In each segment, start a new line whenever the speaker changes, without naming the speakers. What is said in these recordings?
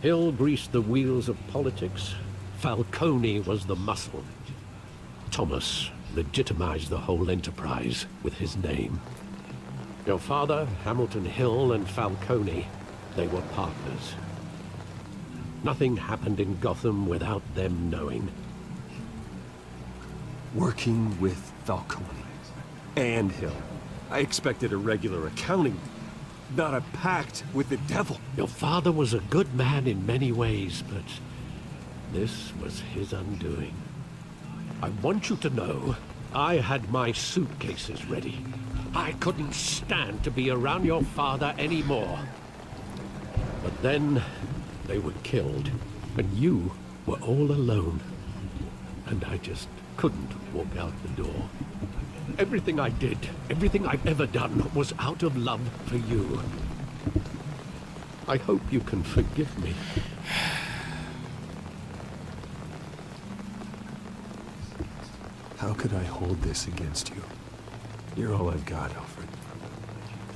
Hill greased the wheels of politics. Falcone was the muscle. Thomas legitimized the whole enterprise with his name. Your father, Hamilton Hill, and Falcone, they were partners. Nothing happened in Gotham without them knowing.
Working with Falcone and Hill. I expected a regular accounting, not a pact with the devil.
Your father was a good man in many ways, but this was his undoing. I want you to know, I had my suitcases ready. I couldn't stand to be around your father anymore. But then, they were killed, and you were all alone. And I just couldn't walk out the door. Everything I did, everything I've ever done, was out of love for you. I hope you can forgive me.
How could I hold this against you? You're all I've got, Alfred.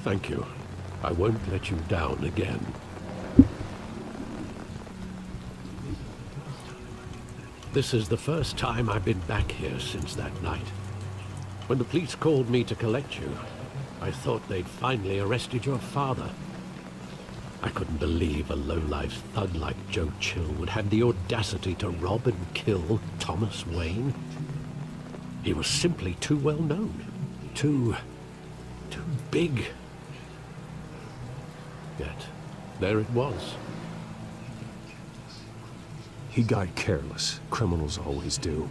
Thank you. I won't let you down again. This is the first time I've been back here since that night. When the police called me to collect you, I thought they'd finally arrested your father. I couldn't believe a low-life thug like Joe Chill would have the audacity to rob and kill Thomas Wayne. He was simply too well known. Too big. Yet, there it was.
He got careless. Criminals always do.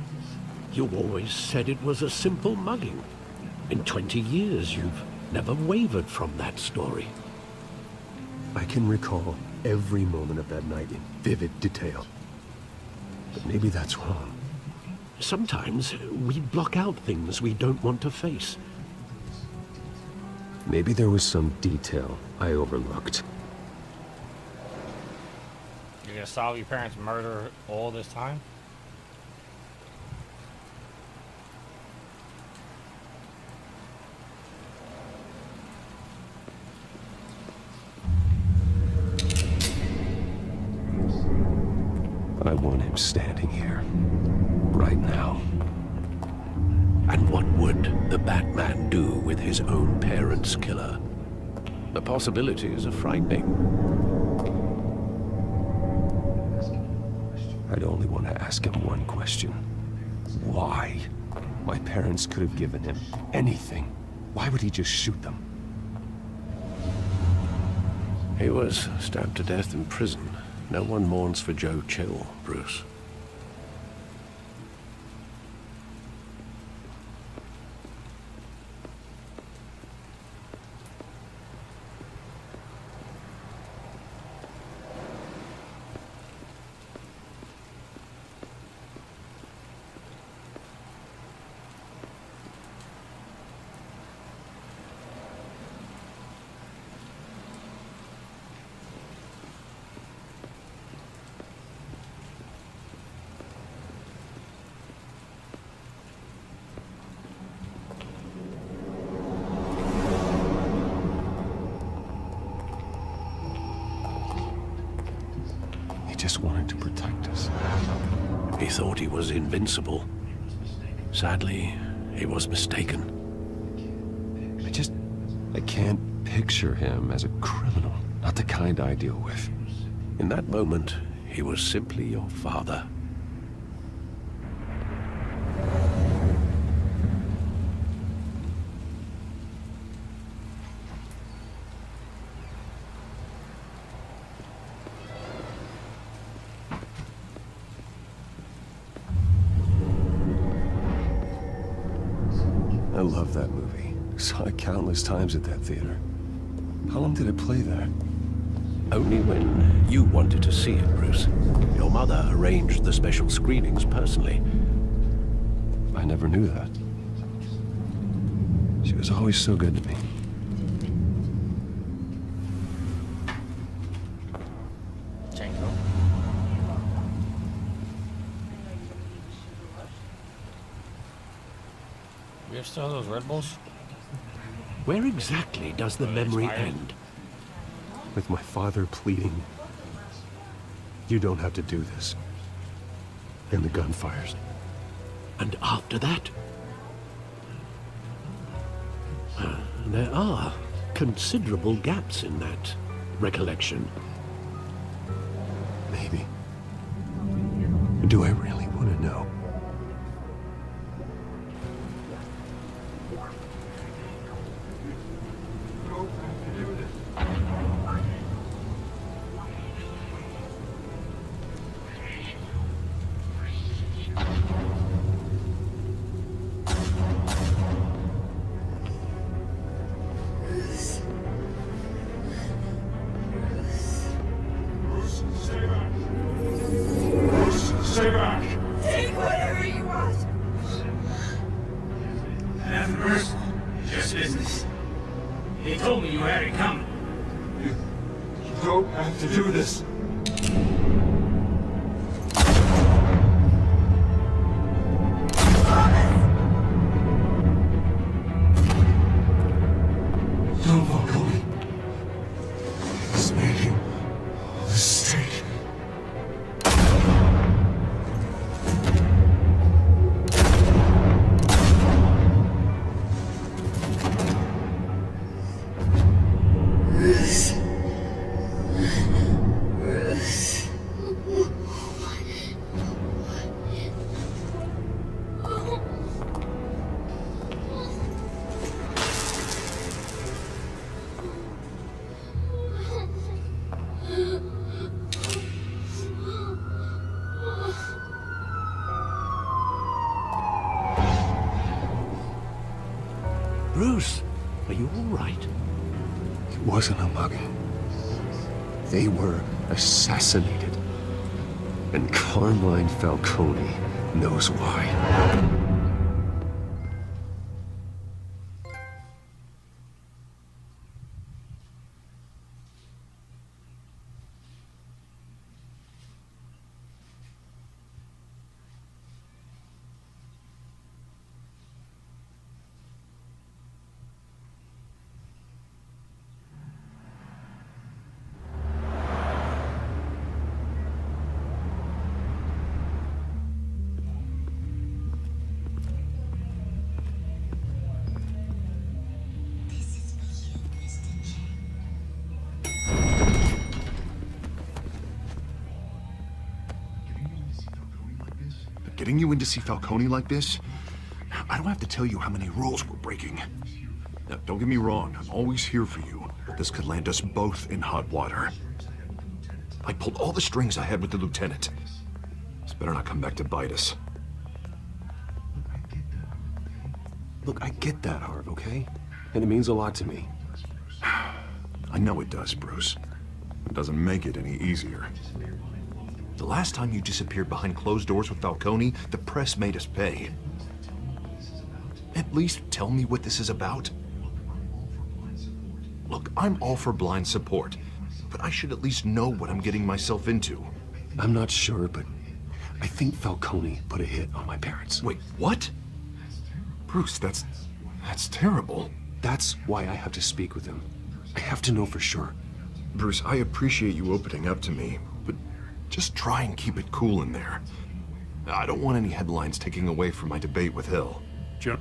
You always said it was a simple mugging. In 20 years, you've never wavered from that story.
I can recall every moment of that night in vivid detail. But maybe that's wrong.
Sometimes we block out things we don't want to face.
Maybe there was some detail I overlooked.
You're gonna solve your parents' murder all this time?
I want him standing here, right now.
And what would the Batman do with his own parents' killer? The possibilities are frightening.
I'd only want to ask him one question. Why? My parents could have given him anything. Why would he just shoot them?
He was stabbed to death in prison. No one mourns for Joe Chill, Bruce.
Just wanted to protect us.
He thought he was invincible. Sadly, he was mistaken.
I can't picture him as a criminal. Not the kind I deal with.
In that moment, he was simply your father.
I love that movie. Saw it countless times at that theater. How long did it play there?
Only when you wanted to see it, Bruce. Your mother arranged the special screenings personally.
I never knew that. She was always so good to me.
Django. We have still those Red Bulls?
Where exactly does the memory
Expired?
end?
With my father pleading, You don't have to do this. And the gun fires.
And after that? There are considerable gaps in that recollection.
Maybe. Do I really want to know?
Stay back!
Take whatever you want.
Nothing personal, just business. He told me you had it coming. You don't have to do this. Don't follow me. It's making a mistake.
Bruce, are you all right?
It wasn't a mugging. They were assassinated. And Carmine Falcone knows why.
Getting you in to see Falcone like this? I don't have to tell you how many rules we're breaking. Now, don't get me wrong, I'm always here for you, but this could land us both in hot water. I pulled all the strings I had with the lieutenant. This better not come back to bite us.
Look, I get that, Harv, okay? And it means a lot to me.
I know it does, Bruce. It doesn't make it any easier. The last time you disappeared behind closed doors with Falcone, the press made us pay. At least tell me what this is about. Look, I'm all for blind support, but I should at least know what I'm getting myself into.
I'm not sure, but I think Falcone put a hit on my parents.
Wait, what? Bruce, that's terrible.
That's why I have to speak with him. I have to know for sure.
Bruce, I appreciate you opening up to me, but just try and keep it cool in there. I don't want any headlines taking away from my debate with Hill.
Jim.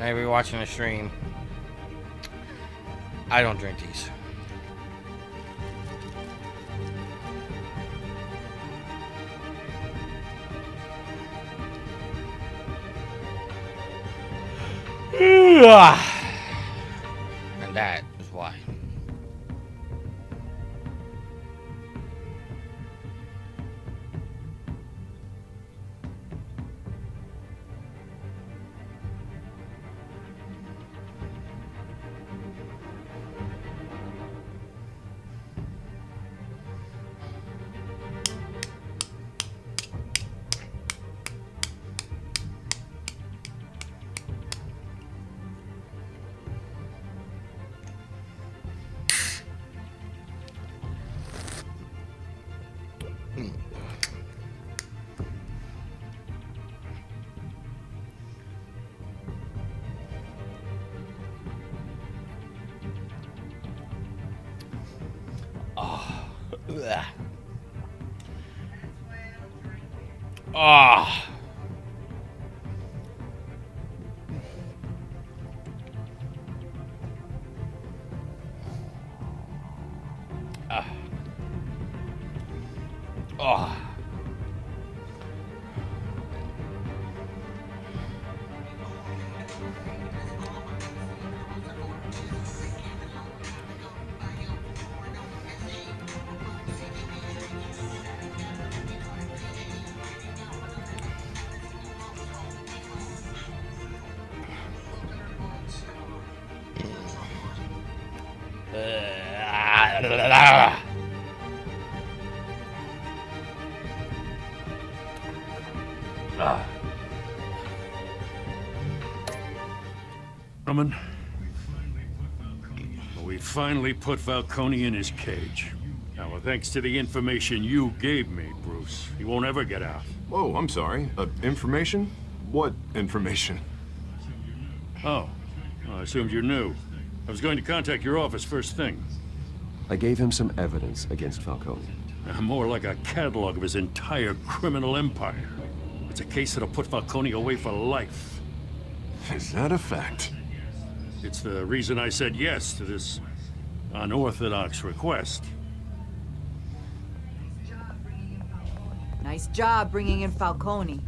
Maybe watching the stream. I don't drink these. And that is why. Ah. Oh.
Gentlemen, we finally put Falcone in his cage. Now, thanks to the information you gave me, Bruce, he won't ever get out.
Oh, I'm sorry. Information? What information?
Oh, well, I assumed you knew. I was going to contact your office first thing.
I gave him some evidence against Falcone.
More like a catalog of his entire criminal empire. It's a case that'll put Falcone away for life.
Is that a fact?
It's the reason I said yes to this unorthodox request.
Nice job bringing in Falcone.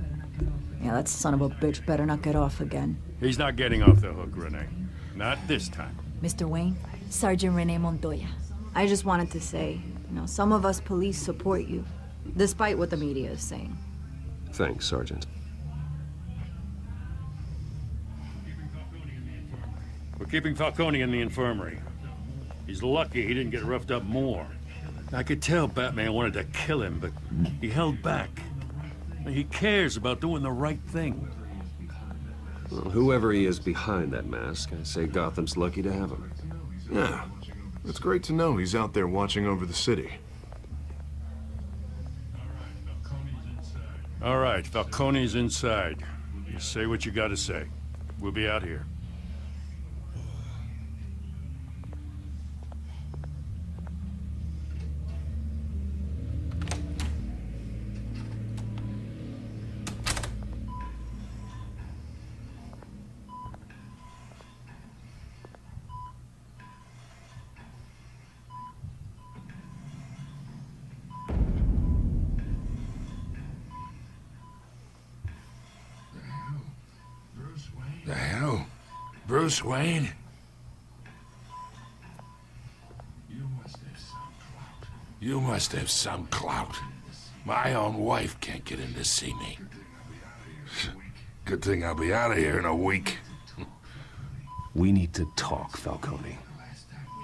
Yeah, that son of a bitch better not get off again.
He's not getting off the hook, Renee. Not this time.
Mr. Wayne, Sergeant Renee Montoya.
I just wanted to say, some of us police support you, despite what the media is saying.
Thanks, Sergeant.
We're keeping Falcone in the infirmary. He's lucky he didn't get roughed up more. I could tell Batman wanted to kill him, but he held back. He cares about doing the right thing.
Well, whoever he is behind that mask, I say Gotham's lucky to have him.
Yeah. It's great to know he's out there watching over the city.
All right, Falcone's inside. You say what you gotta say. We'll be out here.
The hell? Bruce Wayne? You must have some clout. My own wife can't get in to see me. Good thing I'll be out of here in a week.
We need to talk, Falcone.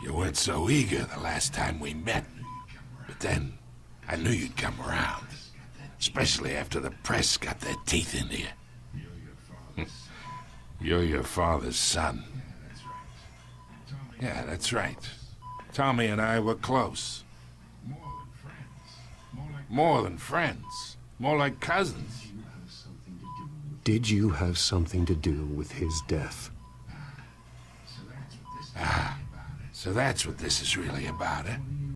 You weren't so eager the last time we met. But then, I knew you'd come around. Especially after the press got their teeth into you. You're your father's son. Yeah, that's right. Tommy and I were close. More than friends. More like cousins.
Did you have something to do with his death?
So that's what this is really about, eh?